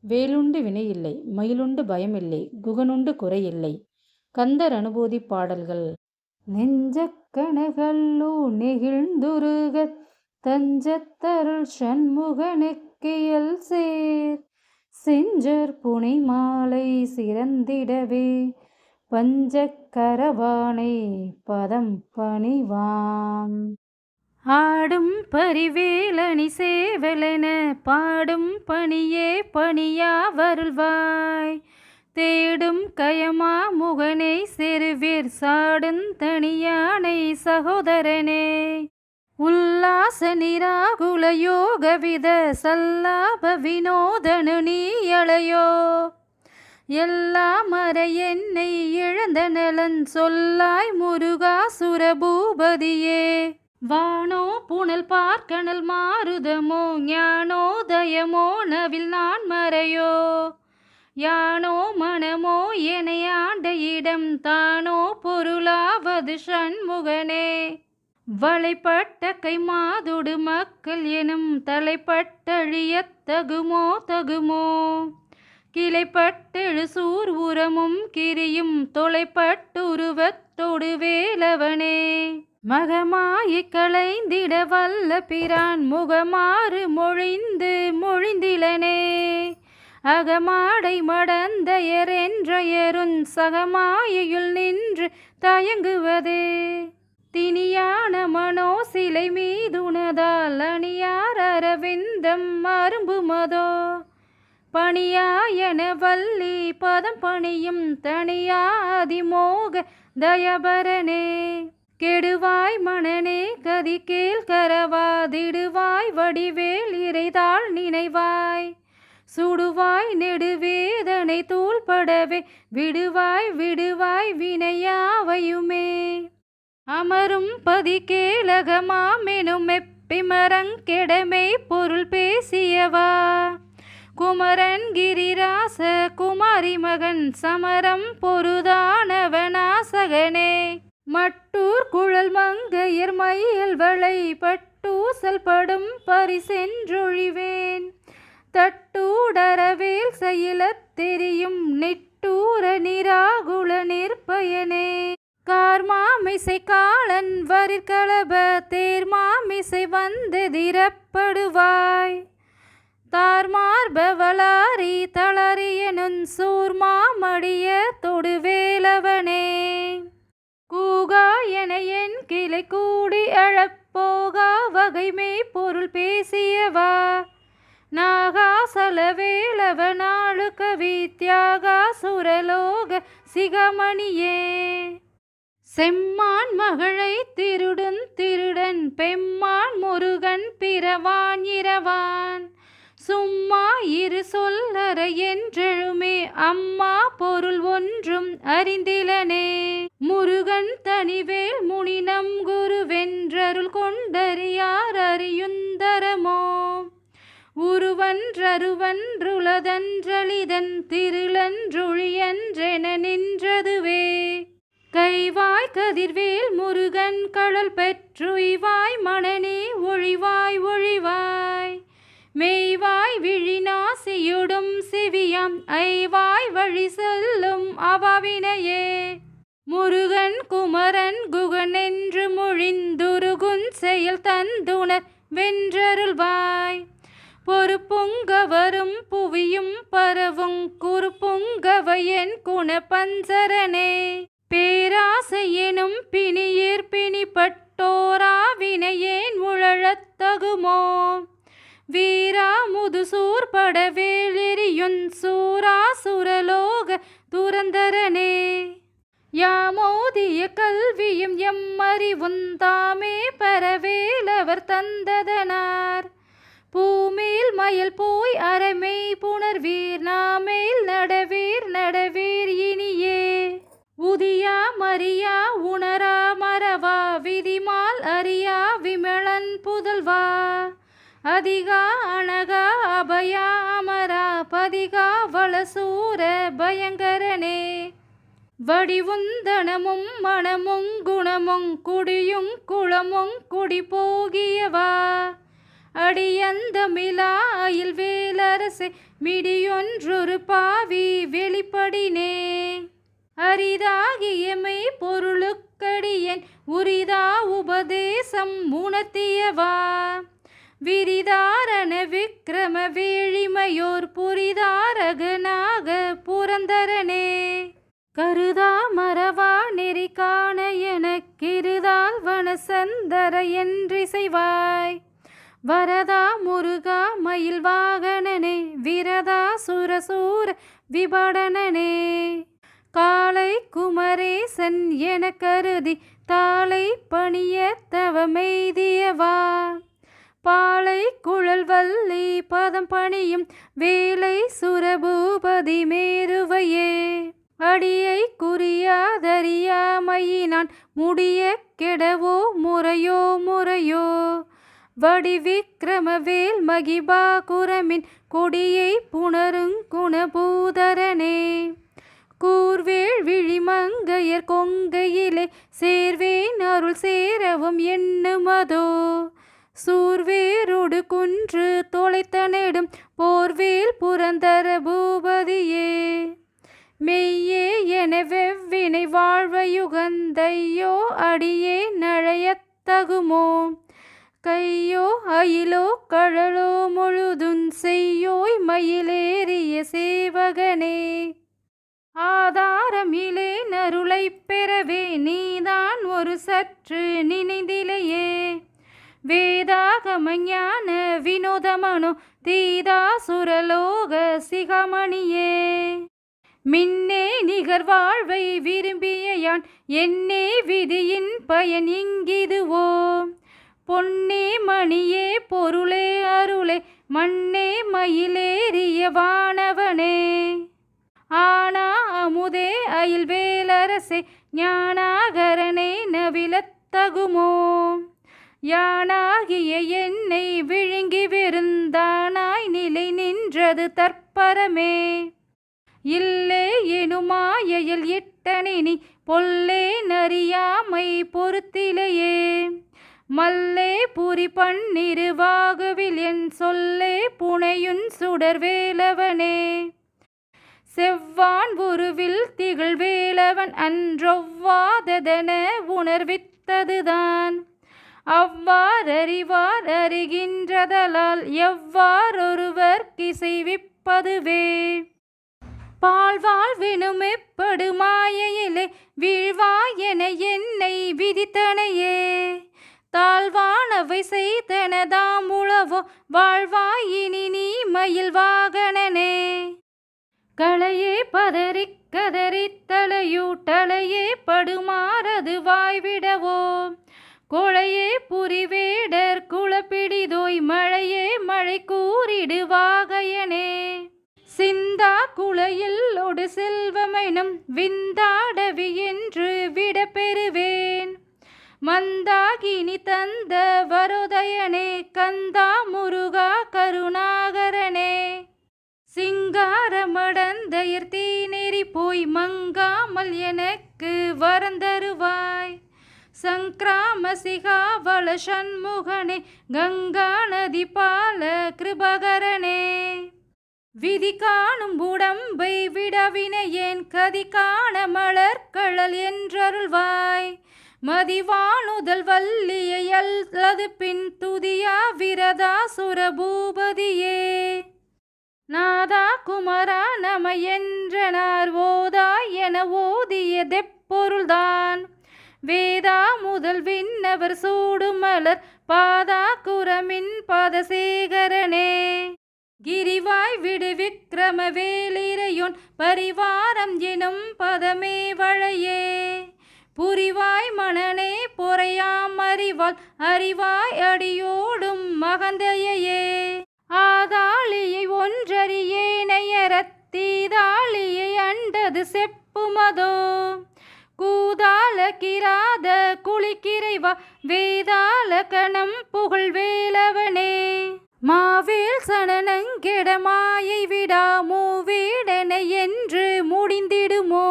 வேலுண்டு வினையில்லை மயிலுண்டு பயமில்லை குகனுண்டு குறையில்லை. கந்தர் அனுபூதி பாடல்கள். நெஞ்சக்கணகல்லூ நெகிழ்ந்துருகத் தஞ்சத்தருள் சண்முகனுக்கியல் சேர் செஞ்சற் புனை மாலை சிறந்திடவே பஞ்சக்கரவானை பதம் பணிவாம். ஆடும் பரிவேலணி சேவலென பாடும் பணியே பணியாவருள்வாய். தேடும் கயமா முகனை செருவீர் சாடும் தனியானை சகோதரனே. உல்லாச நிராகுல யோகவித சல்லாப வினோதனு நீயளையோ. எல்லா மற என்னை இழந்த நலன் சொல்லாய் முருகா சுரபூபதியே. வானோ புனல் பார்க்கணல் மாருதமோ ஞானோதயமோ நவில் நான் மறையோ. யானோ மனமோ எனை ஆண்ட இடம் தானோ பொருளாவது சண்முகனே. வளைப்பட்ட கை மாதுடு மக்கள் எனும் தலைப்பட்டழியத் தகுமோ தகுமோ. கிளைப்பட்டெழு சூர் உரமும் கிரியும் தொலைப்பட்டுருவத்தொடு வேலவனே. மகமாயை களைந்திட வல்ல பிரான் முகமாறு மொழிந்து மொழிந்திலனே. அகமாடை மடந்தையரென்றயருஞ் சகமாயையுள் நின்று தயங்குவதே. திணியான மனோ சிலை மீதுனதால் அணியார் அரவிந்தம் அரும்புமதோ. பணியாயன வள்ளி பதம் பணியும் தனியாதிமோக தயபரனே. கெடுவாய் மனனே கதி கேள் கரவாதிடுவாய் வடிவேல் இறைதாள் நினைவாய். சுடுவாய் நெடுவேதனை தூள்படவே விடுவாய் விடுவாய் வினையாவையுமே. அமரும் பதி கேலகமாமெனும் எப்பிமரங்கெடமை பொருள் பேசியவா. குமரன் கிரிராச குமாரி மகன் சமரம் பொருதானவனாசகனே. மட்டூர் குழல் மங்கையர் மயில் வளை பட்டூசல் படும் பரிசென்றொழிவேன். தட்டூடரவேல் செயலத் தெரியும் நிட்டூர நிராகுல நிற்பயனே. கார்மாமிசை காலன் வரிற்களப தேர்மாமிசை வந்தெதிரப்படுவாய். தார்மார்பவளாரி தளரியனுன் சூர்மாமடிய தொடுவேலவனே. கூகா என என் கிளை கூடி அழப்போகா வகைமை பொருள் பேசியவா. நாகா சலவேலவ நாளு கவி தியாகா சுரலோக சிகமணியே. செம்மான் மகளை திருடன் திருடன் பெம்மான் முருகன் பிறவான் இரவான். சும்மா இரு சொல்லற என்றெழுமே அம்மா பொருள் ஒன்றும் அறிந்திலனே. முருகன் தனிவேல் முனி நம் குருவென்றருள் கொண்டறியார் அறியுந்தரமோ. உருவன்றருவன்றுளதன்றளிதன் திருளன்றொழியன்றென நின்றதுவே. கைவாய் கதிர்வேல் முருகன் கடல் பெற்றுய்வாய் மனனே ஒழிவாய் ஒழிவாய். மெய்வாய் விழிநாசியுடும் செவியாம் ஐவாய் வழி செல்லும் அவாவினையே. முருகன் குமரன் குகன் என்று மொழிந்துருகுஞ் செயல் தந்துணர் வென்றருள்வாய். பொறுப்புங்கவரும் புவியும் பரவும் குறுப்புங்கவையன் குண பஞ்சரனே. பேராசையெனும் பிணியேற் பிணிப்பட்டோராவினையேன் உழழத் தகுமோ. வீரா முதுசூர் படவேலெறியுஞ் சூரா சுரலோக துரந்தரனே. யாமோதிய கல்வியும் எம்மறிவுந் தாமே பரவேலவர் தந்ததனார். பூமேல் மயல் போய் அறமை புணர்வீர் நாமேல் நடவீர் நடவீர் இனியே. உதியா மறியா உணரா மறவா விதிமால் அறியா விமலன் புதல்வா. அதிகா அனகா அபயா அமரா பதிகா வளசூர பயங்கரனே. வடிவுந்தனமும் மனமுங் குணமுங் குடியுங் குளமுங் குடி போகியவா. அடியந்தமிழாயில் வேலரசே மிடியொன்றொரு பாவி வெளிப்படினே அரிதாகியமை பொருளுக்கடியன் உரிதா உபதேசம் உணர்த்தியவா விரிதாரண விக்கிரம வேழிமையோர் புரிதாரகனாக புரந்தரனே கருதா மரவா நெறி காண எனக்கிருதால் வனசந்தர என்றிசைவாய் வரதா முருகா மயில் வாகனனே விரதா சுரசூர விபடனனே காலை குமரேசன் என கருதி தாளை பணிய தவமெய்தியவா பாலை குழல் வள்ளி பதம் பணியும் வேலை சுரபூபதி மேருவையே அடியை குறியாதறியாமையினான் முடிய கெடவோ முறையோ முறையோ வடிவிக்கிரமவேல் மகிபாகுரமின் கொடியை புணருங் குணபூதரனே கூர்வேள் விழிமங்கையர் கொங்கையிலே சேர்வேன் அருள் சேரவும் எண்ணுமதோ சூர்வேரோடு குன்று தொலைத்தனெடும் போர்வேல் புரந்தர பூபதியே மெய்யே என வெவ்வினை வாழ்வையுகந்தையோ அடியே நழையத்தகுமோ கையோ அயிலோ கழலோ முழுதுன் செய்யோய் மயிலேறிய சேவகனே ஆதாரமிலே நருளைப் பெறவே நீதான் ஒரு சற்று நினைந்திலையே வேதாகம ஞான வினோதமனோ தீதாசுரலோக சிகாமணியே மின்னே நிகர் வாழ்வை விரும்பிய யான் என்னே விதியின் பயன் இங்கிதுவோ பொன்னே மணியே பொருளே அருளே மண்ணே மயிலேறிய வானவனே ஆனா அமுதே அயில் வேலரசே ஞானாகரனே நவிலத்தகுமோ யானாகிய என்னை விழுங்கி விருந்தானாய் நிலை நின்றது தற்பரமே இல்லே எனுமாயையில் இட்டனினி பொல்லே நறியாமை பொறுத்திலையே மல்லே புரி பன்னிருவாகுவில் என் சொல்லே புனையுன் சுடர் வேலவனே செவ்வான் உருவில் திகழ் வேலவன் அன்றொவ்வாததென உணர்வித்ததுதான் அவ்வாறறிவார் அறிகின்றதலால் எவ்வாறொருவர் கிசைவிப்பதுவே பால்வாழ் வினுமெப்படு மாயையிலே வீழ்வாய் என என்னை விதித்தனையே தாழ்வானவை செய்தனதாம் உளவோ வாழ்வாய் இனி நீ மயில் வாகனனே களையே பதறிக் கதறித் தலையூட்டலையே படுமாறது வாய்விடவோ கொளையே புரிவேடர் குளப்பிடிதோய் மழையே மழை கூறிடுவாகையனே சிந்தா குளையில் ஒடு செல்வமெனும் விந்தாடவி என்று விட பெறுவேன் மந்தாகினி தந்த வரோதயனே கந்தா முருகா கருணாகரனே சிங்காரமடந்தையர் தீநெறி போய் மங்காமல் எனக்கு வரந்தருவாய் சங்கிராம சிகாவள சண்முகனே கங்கா நதி பால கிருபகரனே விதி காணும் உடம்பை விடவினையேன் கதி காண மலர்கழல் என்றருள்வாய் மதிவானுதல் வல்லியை அல்லது பின் துதியா விரதா சுரபூபதியே நாதா குமரா நம என்றனார் ஓதா என ஓதிய தெப்பொருள்தான் வேதா முதல் விண்ணவர் சூடுமலர் பாதா குரமின் பாதசேகரனே கிரிவாய் விடு விக்கிரம வேலிரையோன் பரிவாரம் எனும் பதமே வழையே புரிவாய் மனனே பொறையாம் அறிவாள் அறிவாய் அடியோடும் மகந்தையே ஆதாளியை ஒன்றறியேனையறத் தீதாளியை அண்டது செப்புமதோ கூதால கிராத குளிக்கிறைவா வேதால கணம் புகழ் வேலவனே மாவேல் சனனங்கெட மாயை விடா மூவேடன என்று முடிந்திடுமோ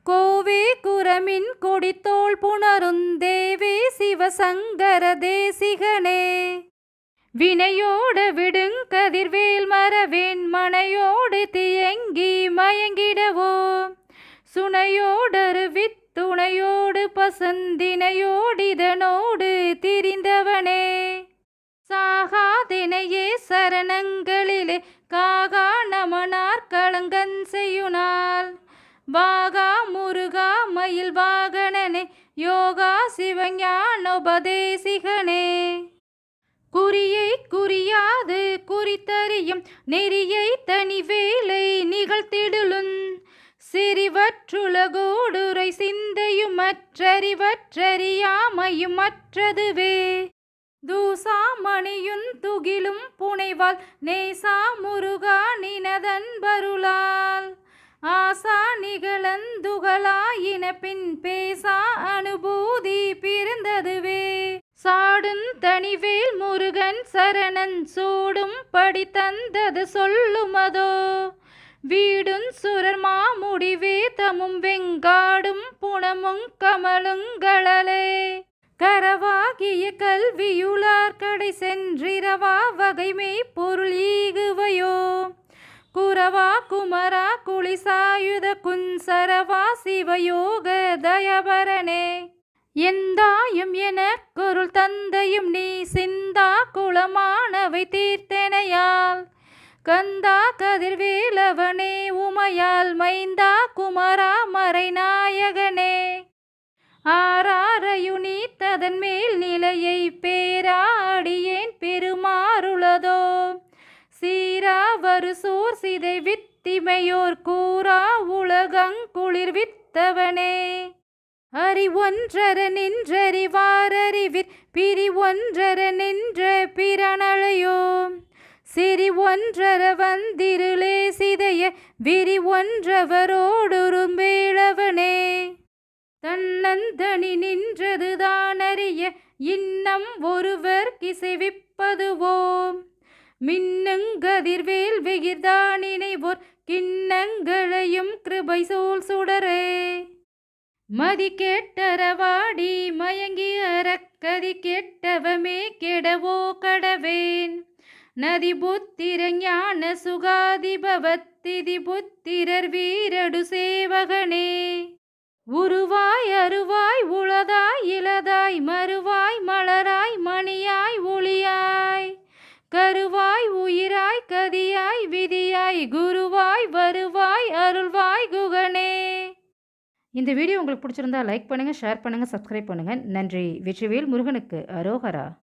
கோவே குரமின் கொடித்தோள் புணருந்தேவே சிவசங்கர தேசிகனே வினையோடு விடுங்கதிர்வேல் மறவேன் மனையோடு தியங்கி மயங்கிடவோ சுனையோடரு வித்துணையோடு பசந்தினையோடிதனோடு திரிந்தவனே சாகாதினையே சரணங்களிலே காகா நமனார் களங்கன் செய்யுனால் வாகா முருகா மயில் வாகனனே யோகா சிவஞானோபதேசிகனே குறியை குறியாது குறித்தறியும் நெறியை தனிவேலை நிகழ்த்திடுலுன் சிறிவற்றுலகோடுரை சிந்தையும் மற்றறிவற்றறியாமையும் மற்றதுவே தூசாமணியுந் துகிலும் புனைவால் நேசா முருகா நினதன்பருளால் ஆசா நிகழந்துகளாயின பின் பேசா அனுபூதி பிறந்ததுவே சாடும் தனிவேல் முருகன் சரணன் சூடும் படி தந்தது சொல்லுமதோ வீடும் சுரர் மாமுடிவே தமும் வெங்காடும் புனமுங் கமலுங்களே கரவாகிய கல்வியுளார் கடை சென்றிரவா வகைமை பொருள் ஈகுவையோ குரவா குமரா குளிசாயுத குஞ்சரவா சிவயோக தயபரனே எந்தாயும் எனக்கொருள் தந்தையும் நீ சிந்தா குளமானவை தீர்த்தனையால் கந்தா கதிர்வேலவனே உமையால் மைந்தா குமரா மறைநாயகனே ஆராரையுனி ததன் மேல் நிலையை பேராடியேன் பெருமாறுளதோ சீராவரு சோர் சிதை வித்திமையோர் கூறா உலகங்குளிர் வித்தவனே அறிவொன்றர நின்றறிவாரறிவிற் பிரிவொன்றர நின்ற பிறனழையோ சிறிவொன்றர வந்திருளே சிதைய விரிவொன்றவரோடுரும்பேளவனே தன்னந்தனி நின்றதுதானறிய இன்னம் ஒருவர் கிசைவிப்பதுவோம் மின்னுங்கதிர்வேல் வெகிர்தானினைவோர் கிண்ணங்களையும் கிருபை சூழ் சுடரே மதி கெட்டரவாடி மயங்கி அறக்கதி கெட்டவமே கெடவோ கடவேன் நதி புத்திர ஞான சுகாதிபவத்திதி புத்திரர் வீரடு சேவகனே உருவாய் அருவாய் உளதாய் இளதாய் மறுவாய் மலராய் மணியாய் ஒளியாய் கருவாய் உயிராய் கதியாய் விதியாய் குருவாய் வருவாய் அருள்வாய் குகனே. இந்த வீடியோ உங்களுக்கு பிடிச்சிருந்தா லைக் பண்ணுங்கள், ஷேர் பண்ணுங்கள், சப்ஸ்கிரைப் பண்ணுங்கள். நன்றி. வெற்றிவேல் முருகனுக்கு அரோகரா.